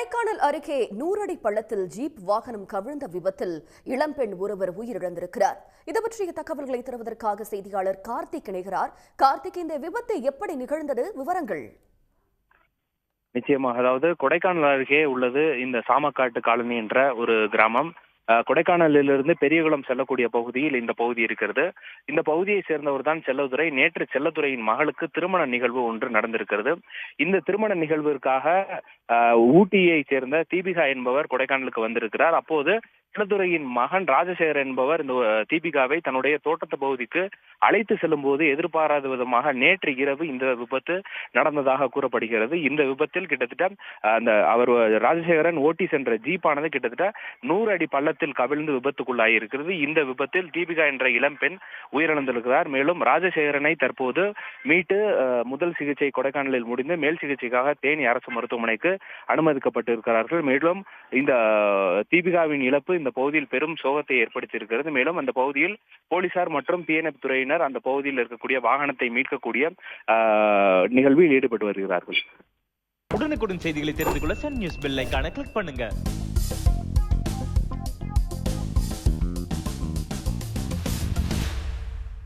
கொடைக்கானல் அருகே 100 அடி பள்ளத்தில் ஜீப் வாகனம் கவிழ்ந்த விபத்தில் இளம்பெண் ஒருவர் உயிரிழந்திருக்கிறார். இது பற்றிய தகவல்களை தருவதற்காக செய்தியாளர் கார்த்திக் இணைகிறார். கார்த்திக், இந்த விபத்து எப்படி நிகழ்ந்தது? விவரங்கள். நிச்சயமாக. அதாவது கொடைக்கானல் அருகே உள்ளது இந்த சாமக்காட்டு காலனி என்ற ஒரு கிராமம். கொடைக்கானலிலிருந்து பெரியகுளம் செல்லக்கூடிய பகுதியில் இந்த பகுதி இருக்கிறது. இந்த பகுதியை சேர்ந்தவர் தான் செல்லதுரை. நேற்று செல்லதுரையின் மகளுக்கு திருமண நிகழ்வு ஒன்று நடந்திருக்கிறது. இந்த திருமண நிகழ்விற்காக ஊட்டியை சேர்ந்த தீபிகா என்பவர் கொடைக்கானலுக்கு வந்திருக்கிறார். அப்போது செல்லதுரையின் மகன் ராஜசேகர் என்பவர் இந்த தீபிகாவை தன்னுடைய தோட்டத்து பகுதிக்கு அழைத்து செல்லும் போது எதிர்பாராத விதமாக நேற்று இரவு இந்த விபத்து நடந்ததாக கூறப்படுகிறது. இந்த விபத்தில் கிட்டத்தட்ட அவர் ராஜசேகரன் ஓட்டி சென்ற ஜீப்பானது கிட்டத்தட்ட 100 அடி பள்ளத்தில் கவிழ்ந்து விபத்துக்குள்ளாகி இருக்கிறது. இந்த விபத்தில் தீபிகா என்ற இளம்பெண் உயிரிழந்திருக்கிறார். மேலும் ராஜசேகரனை தற்போது மீட்டு முதல் சிகிச்சை கொடைக்கானலில் முடிந்து மேல் சிகிச்சைக்காக தேனி அரசு மருத்துவமனைக்கு அனுமதிக்கப்பட்டிருக்கிறார்கள். மேலும் இந்த தீபிகாவின் இழப்பு இந்த பகுதியில் பெரும் சோகத்தை ஏற்படுத்தியிருக்கிறது. மேலும் அந்த பகுதியில் போலீசார் மற்றும் தீயணைப்பு துறையினர் அந்த பகுதியில் இருக்கக்கூடிய வாகனத்தை மீட்கக்கூடிய நிகழ்வில் ஈடுபட்டு வருகிறார்கள். உடனுக்குடன் செய்திகளை தெரிந்து கொள்ள சன் நியூஸ் பெல் ஐகானை கிளிக் பண்ணுங்க.